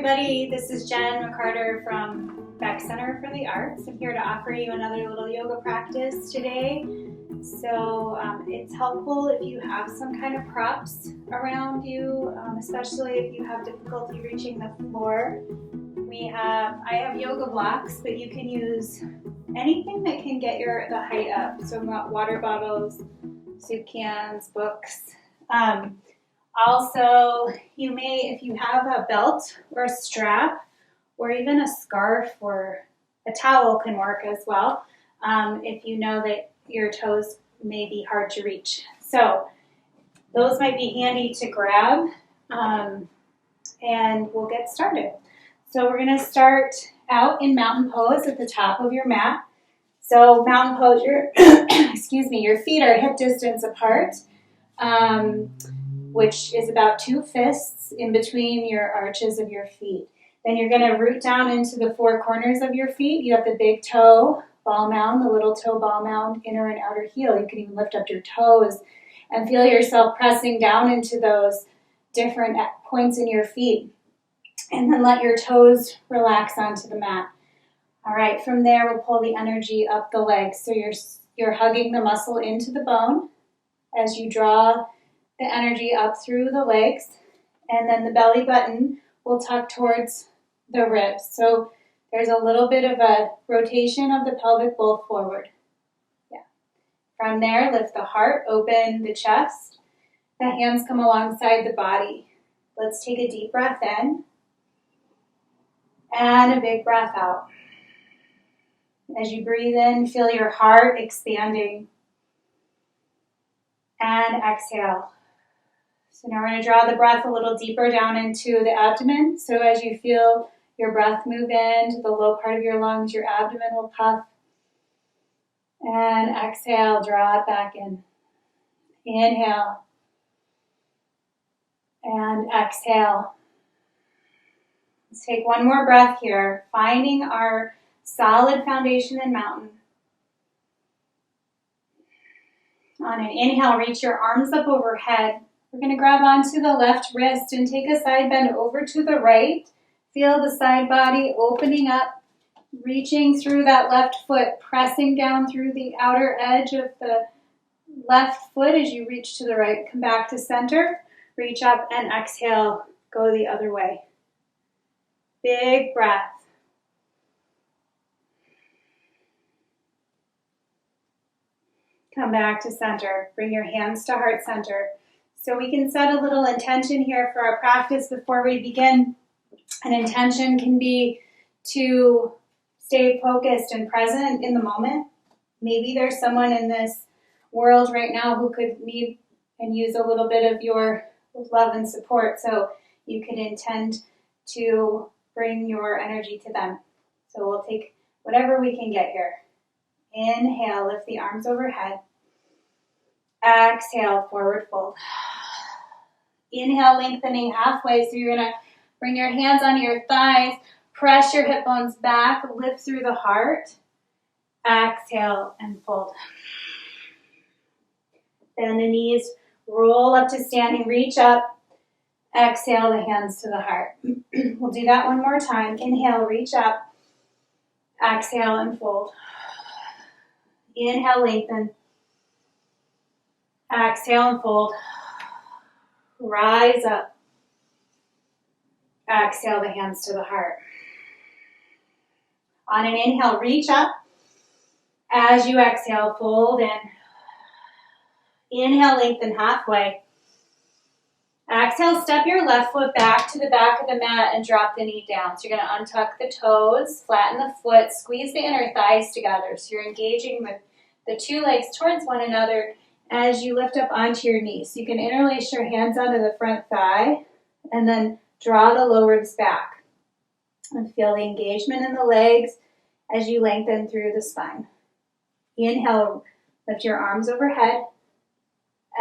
everybody, this is Jen McCarter from Beck Center for the Arts. I'm here to offer you another little yoga practice today. So it's helpful if you have some kind of props around you, especially if you have difficulty reaching the floor. I have yoga blocks, but you can use anything that can get the height up. So water bottles, soup cans, books. Also, you may, if you have a belt or a strap or even a scarf or a towel can work as well, if you know that your toes may be hard to reach. So those might be handy to grab, and we'll get started. So we're going to start out in mountain pose at the top of your mat. So mountain pose, your feet are hip distance apart, which is about 2 fists in between your arches of your feet. Then you're going to root down into the 4 corners of your feet. You have the big toe ball mound, the little toe ball mound, inner and outer heel. You can even lift up your toes and feel yourself pressing down into those different points in your feet. And then let your toes relax onto the mat. All right, from there we'll pull the energy up the legs. So you're hugging the muscle into the bone as you draw the energy up through the legs, and then the belly button will tuck towards the ribs. So there's a little bit of a rotation of the pelvic bowl forward. Yeah. From there, lift the heart, open the chest. The hands come alongside the body. Let's take a deep breath in and a big breath out. As you breathe in, feel your heart expanding. And exhale. So now we're going to draw the breath a little deeper down into the abdomen. So as you feel your breath move into the low part of your lungs, your abdomen will puff. And exhale, draw it back in. Inhale. And exhale. Let's take one more breath here, finding our solid foundation in mountain. On an inhale, reach your arms up overhead. We're going to grab onto the left wrist and take a side bend over to the right. Feel the side body opening up, reaching through that left foot, pressing down through the outer edge of the left foot as you reach to the right. Come back to center, reach up and exhale, go the other way. Big breath. Come back to center. Bring your hands to heart center. So we can set a little intention here for our practice before we begin. An intention can be to stay focused and present in the moment. Maybe there's someone in this world right now who could need and use a little bit of your love and support. So you can intend to bring your energy to them. So we'll take whatever we can get here. Inhale, lift the arms overhead. Exhale, forward fold. Inhale, lengthening halfway. So you're going to bring your hands onto your thighs, press your hip bones back, lift through the heart. Exhale and fold. Bend the knees, roll up to standing, reach up. Exhale, the hands to the heart. We'll do that one more time. Inhale, reach up. Exhale and fold. Inhale, lengthen. Exhale and fold. Rise up. Exhale, the hands to the heart. On an inhale, reach up. As you exhale, fold in. Inhale, lengthen halfway. Exhale, step your left foot back to the back of the mat and drop the knee down. So you're going to untuck the toes, flatten the foot, squeeze the inner thighs together. So you're engaging with the 2 legs towards one another as you lift up onto your knees. So you can interlace your hands onto the front thigh and then draw the low ribs back. And feel the engagement in the legs as you lengthen through the spine. Inhale, lift your arms overhead.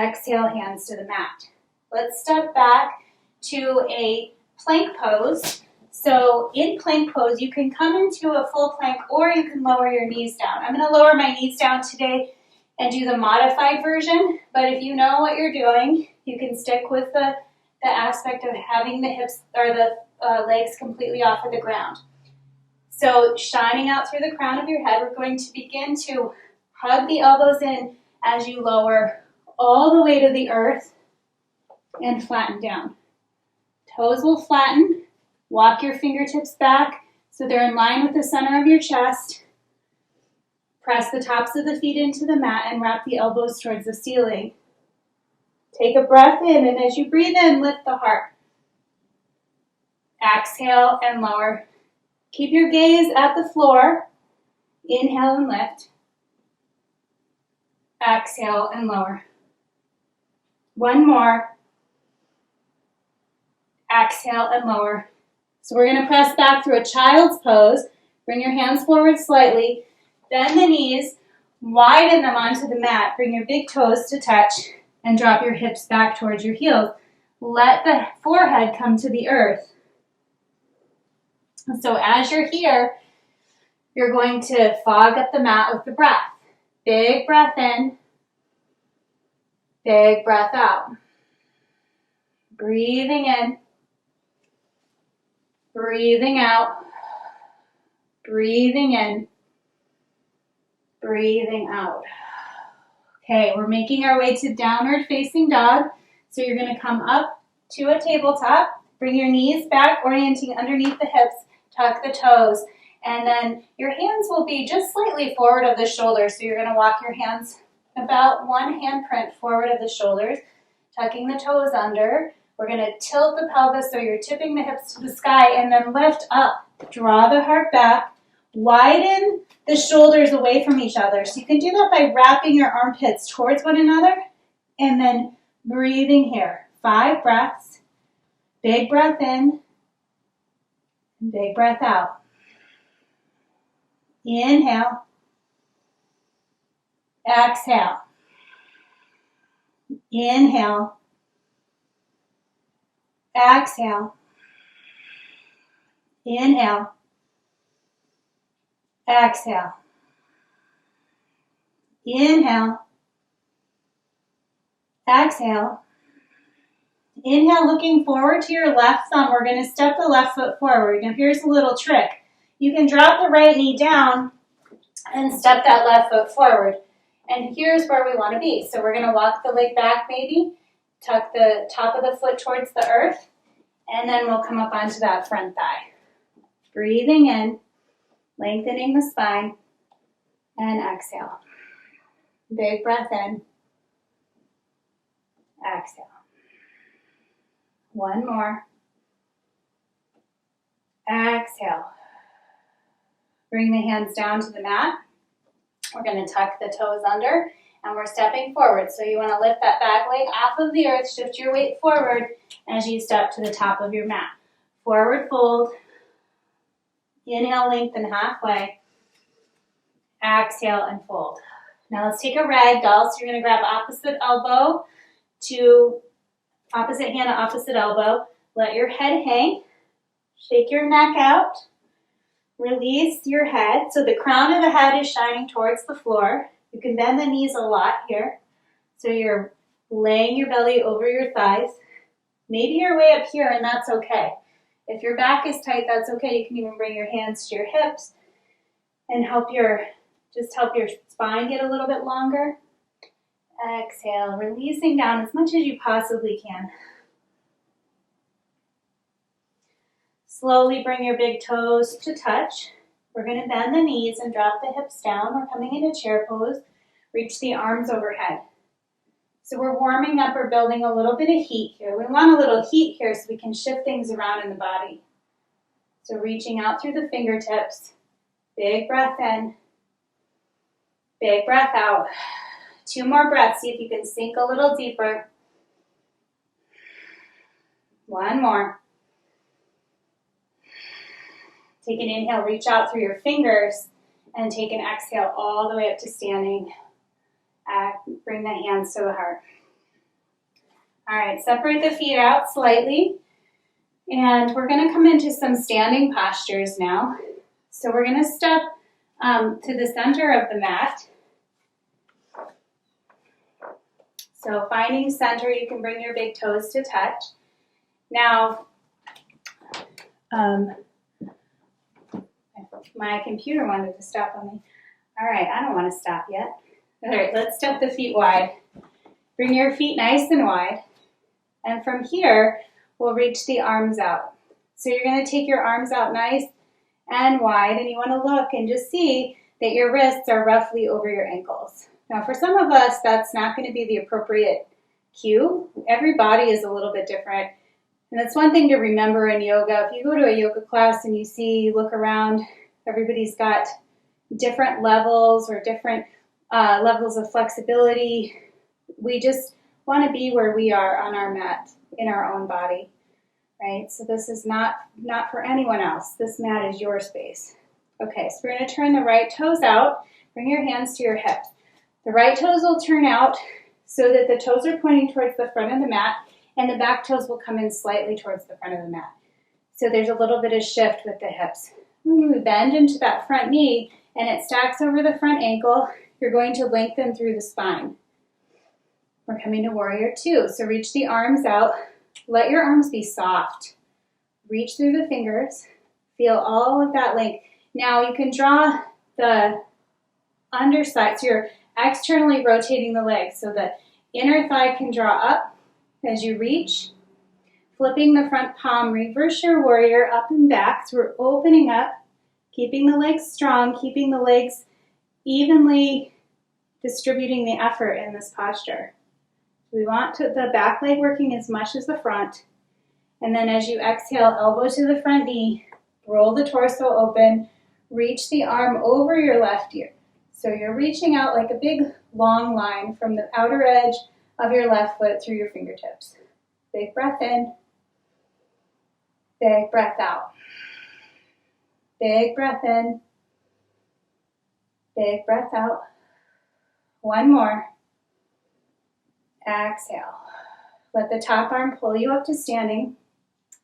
Exhale, hands to the mat. Let's step back to a plank pose. So in plank pose, you can come into a full plank or you can lower your knees down. I'm going to lower my knees down today and do the modified version, but if you know what you're doing, you can stick with the the aspect of having the hips or the legs completely off of the ground. So shining out through the crown of your head, we're going to begin to hug the elbows in as you lower all the way to the earth and flatten down. Toes will flatten. Walk your fingertips back so they're in line with the center of your chest. Press the tops of the feet into the mat and wrap the elbows towards the ceiling. Take a breath in, and as you breathe in, lift the heart. Exhale and lower. Keep your gaze at the floor. Inhale and lift. Exhale and lower. One more. Exhale and lower. So we're going to press back through a child's pose. Bring your hands forward slightly. Bend the knees. Widen them onto the mat. Bring your big toes to touch and drop your hips back towards your heels. Let the forehead come to the earth. So as you're here, you're going to fog up the mat with the breath. Big breath in. Big breath out. Breathing in. Breathing out. Breathing in. Breathing out. Okay, we're making our way to downward facing dog. So you're going to come up to a tabletop. Bring your knees back, orienting underneath the hips. Tuck the toes. And then your hands will be just slightly forward of the shoulders. So you're going to walk your hands about one handprint forward of the shoulders, tucking the toes under. We're going to tilt the pelvis so you're tipping the hips to the sky and then lift up. Draw the heart back. Widen the shoulders away from each other. So you can do that by wrapping your armpits towards one another and then breathing here. 5 breaths. Big breath in. Big breath out. Inhale. Exhale. Inhale. Exhale. Inhale. Exhale. Inhale. Exhale. Inhale, looking forward to your left thumb. We're going to step the left foot forward. Now here's a little trick. You can drop the right knee down and step that left foot forward. And here's where we want to be. So we're going to walk the leg back maybe, tuck the top of the foot towards the earth, and then we'll come up onto that front thigh. Breathing in, lengthening the spine, and exhale. Big breath in, exhale. One more. Exhale. Bring the hands down to the mat. We're going to tuck the toes under, and we're stepping forward. So you want to lift that back leg off of the earth, shift your weight forward as you step to the top of your mat. Forward fold. Inhale, lengthen halfway. Exhale and fold. Now let's take a ragdoll. So you're going to grab opposite elbow to opposite hand to opposite elbow. Let your head hang. Shake your neck out. Release your head. So the crown of the head is shining towards the floor. You can bend the knees a lot here. So you're laying your belly over your thighs. Maybe you're way up here, and that's okay. If your back is tight, that's okay. You can even bring your hands to your hips and help your spine get a little bit longer. Exhale, releasing down as much as you possibly can. Slowly bring your big toes to touch. We're going to bend the knees and drop the hips down. We're coming into chair pose. Reach the arms overhead. So we're warming up or building a little bit of heat here. We want a little heat here so we can shift things around in the body. So reaching out through the fingertips. Big breath in. Big breath out. 2 more breaths. See if you can sink a little deeper. 1 more. Take an inhale, reach out through your fingers, and take an exhale all the way up to standing. Bring the hands to the heart. All right, separate the feet out slightly, and we're going to come into some standing postures now. So we're going to step to the center of the mat. So finding center, you can bring your big toes to touch. Now, my computer wanted to stop on me. All right, I don't want to stop yet. All right, let's step the feet wide. Bring your feet nice and wide. And from here, we'll reach the arms out. So you're going to take your arms out nice and wide, and you want to look and just see that your wrists are roughly over your ankles. Now, for some of us, that's not going to be the appropriate cue. Every body is a little bit different. And that's one thing to remember in yoga. If you go to a yoga class and you look around, everybody's got different levels or different levels of flexibility. We just want to be where we are on our mat in our own body, right? So this is not for anyone else. This mat is your space. Okay, so we're going to turn the right toes out. Bring your hands to your hips. The right toes will turn out so that the toes are pointing towards the front of the mat, and the back toes will come in slightly towards the front of the mat. So there's a little bit of shift with the hips. When we bend into that front knee and it stacks over the front ankle, you're going to lengthen through the spine. We're coming to warrior two. So reach the arms out. Let your arms be soft. Reach through the fingers. Feel all of that length. Now you can draw the underside. So you're externally rotating the legs so the inner thigh can draw up as you reach. Flipping the front palm, reverse your warrior up and back. So we're opening up, keeping the legs strong, keeping the legs evenly distributing the effort in this posture. We want the back leg working as much as the front. And then as you exhale, elbow to the front knee, roll the torso open, reach the arm over your left ear. So you're reaching out like a big long line from the outer edge of your left foot through your fingertips. Big breath in, big breath out. Big breath in, big breath out. One more. Exhale. Let the top arm pull you up to standing.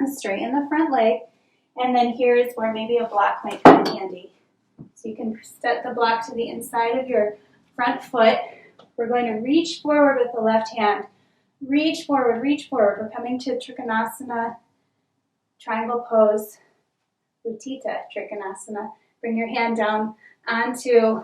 Straighten the front leg. And then here is where maybe a block might come in handy. So you can set the block to the inside of your front foot. We're going to reach forward with the left hand. Reach forward, reach forward. We're coming to Trikonasana, triangle pose, Utthita Trikonasana. Bring your hand down onto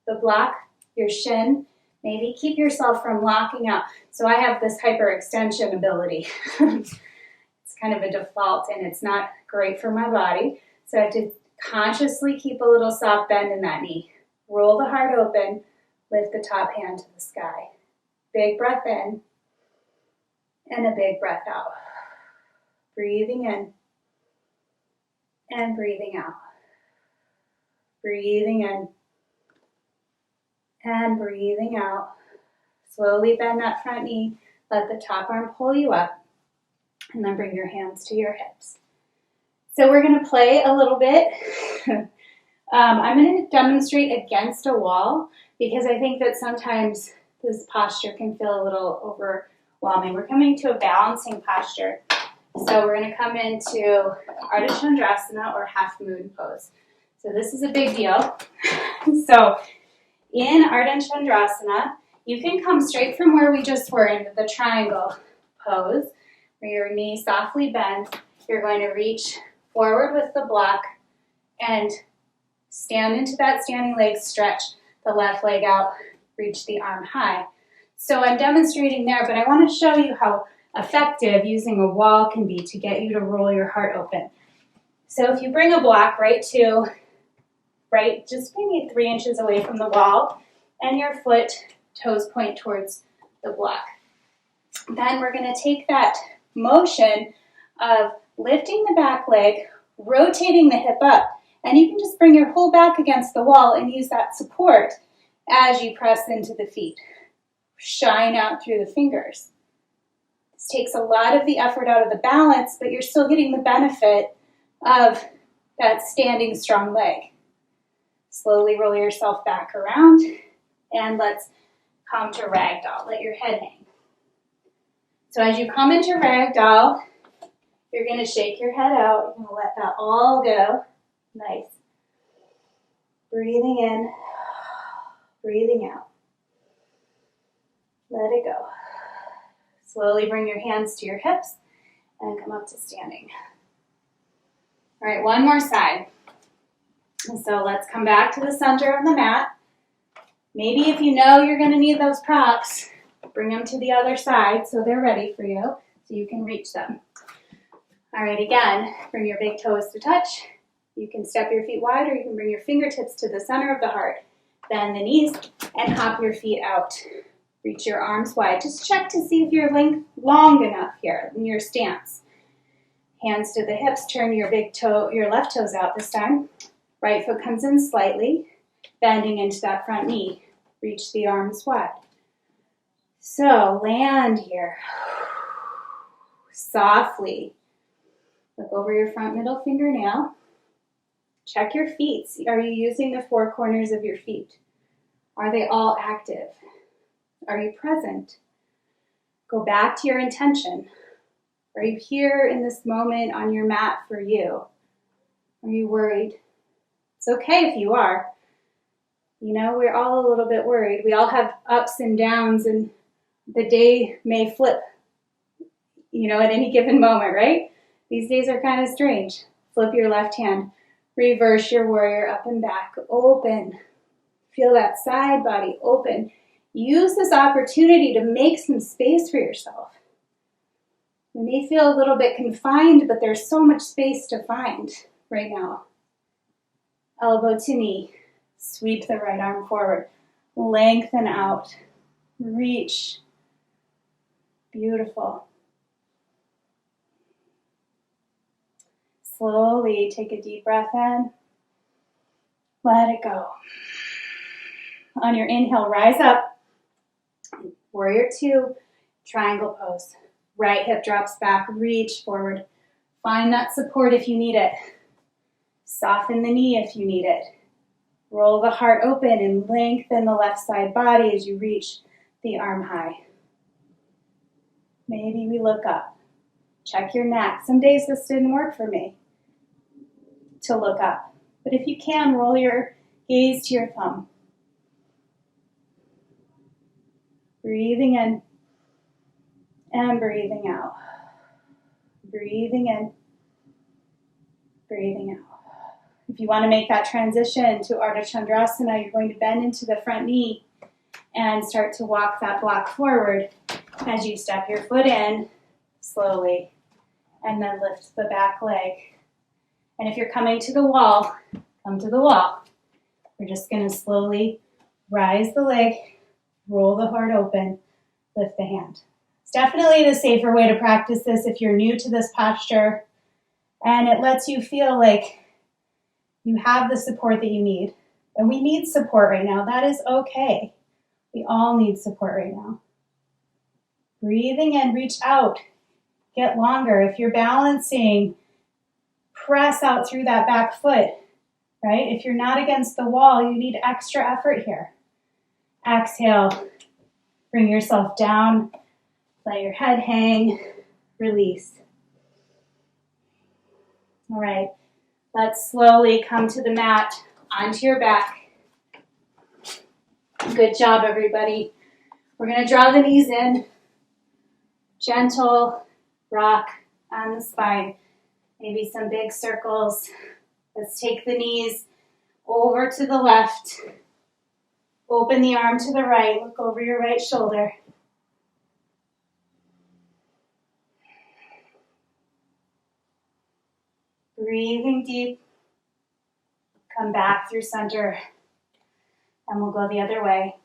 the block, your shin. Maybe keep yourself from locking out. So I have this hyperextension ability. It's kind of a default and it's not great for my body. So I have to consciously keep a little soft bend in that knee. Roll the heart open, lift the top hand to the sky. Big breath in and a big breath out. Breathing in and breathing out. Breathing in and breathing out. Slowly bend that front knee. Let the top arm pull you up. And then bring your hands to your hips. So we're going to play a little bit. I'm going to demonstrate against a wall because I think that sometimes this posture can feel a little overwhelming. We're coming to a balancing posture. So we're going to come into Ardha Chandrasana or half moon pose. So this is a big deal. So in Ardha Chandrasana, you can come straight from where we just were into the triangle pose, where your knee softly bends. You're going to reach forward with the block and stand into that standing leg, stretch the left leg out, reach the arm high. So I'm demonstrating there, but I want to show you how effective using a wall can be to get you to roll your heart open. So if you bring a block just maybe 3 inches away from the wall, and your toes point towards the block. Then we're going to take that motion of lifting the back leg, rotating the hip up, and you can just bring your whole back against the wall and use that support as you press into the feet. Shine out through the fingers. This takes a lot of the effort out of the balance, but you're still getting the benefit of that standing strong leg. Slowly roll yourself back around, and let's come to Ragdoll. Let your head hang. So as you come into Ragdoll, you're going to shake your head out. You're going to let that all go. Nice. Breathing in, breathing out. Let it go. Slowly bring your hands to your hips and come up to standing. All right, one more side. So let's come back to the center of the mat. Maybe if you know you're going to need those props, bring them to the other side so they're ready for you, so you can reach them. All right, again, bring your big toes to touch. You can step your feet wide, or you can bring your fingertips to the center of the heart. Bend the knees and hop your feet out. Reach your arms wide. Just check to see if you're long enough here in your stance. Hands to the hips. Turn your left toes out this time. Right foot comes in slightly, bending into that front knee. Reach the arms wide. So land here. Softly. Look over your front middle fingernail. Check your feet. Are you using the four corners of your feet? Are they all active? Are you present? Go back to your intention. Are you here in this moment on your mat for you? Are you worried? It's okay if you are. You know, we're all a little bit worried. We all have ups and downs, and the day may flip, at any given moment, right? These days are kind of strange. Flip your left hand. Reverse your warrior up and back. Open. Feel that side body open. Use this opportunity to make some space for yourself. You may feel a little bit confined, but there's so much space to find right now. Elbow to knee. Sweep the right arm forward. Lengthen out. Reach. Beautiful. Slowly take a deep breath in. Let it go. On your inhale, rise up. Warrior two, triangle pose. Right hip drops back, reach forward. Find that support if you need it. Soften the knee if you need it. Roll the heart open and lengthen the left side body as you reach the arm high. Maybe we look up. Check your neck. Some days this didn't work for me to look up. But if you can, roll your gaze to your thumb. Breathing in and breathing out. Breathing in, breathing out. If you want to make that transition to Ardha Chandrasana, you're going to bend into the front knee and start to walk that block forward as you step your foot in slowly and then lift the back leg. And if you're coming to the wall, come to the wall. We're just going to slowly rise the leg, roll the heart open, lift the hand. It's definitely the safer way to practice this if you're new to this posture, and it lets you feel like you have the support that you need. And we need support right now. That is okay. We all need support right now. Breathing in, reach out, get longer. If you're balancing, press out through that back foot, right? If you're not against the wall, you need extra effort here. Exhale, bring yourself down, let your head hang, release. All right, let's slowly come to the mat, onto your back. Good job, everybody. We're going to draw the knees in, gentle rock on the spine. Maybe some big circles. Let's take the knees over to the left. Open the arm to the right. Look over your right shoulder. Breathing deep. Come back through center. And we'll go the other way.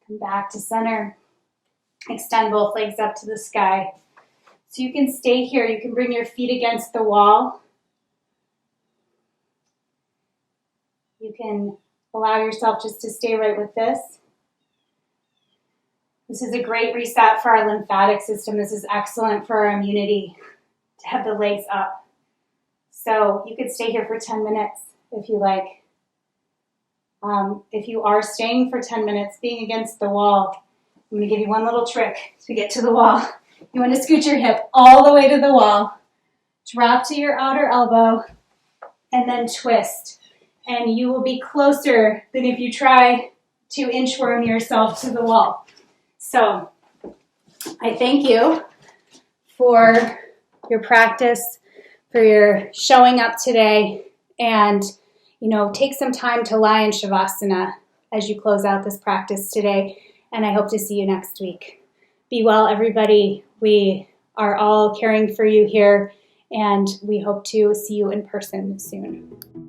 Come back to center. Extend both legs up to the sky. So you can stay here. You can bring your feet against the wall. You can allow yourself just to stay right with this. This is a great reset for our lymphatic system. This is excellent for our immunity to have the legs up. So you could stay here for 10 minutes if you like. If you are staying for 10 minutes, being against the wall, I'm going to give you one little trick to get to the wall. You want to scoot your hip all the way to the wall, drop to your outer elbow, and then twist. and you will be closer than if you try to inchworm yourself to the wall. So I thank you for your practice, for your showing up today, and take some time to lie in Shavasana as you close out this practice today, and I hope to see you next week. Be well, everybody. We are all caring for you here, and we hope to see you in person soon.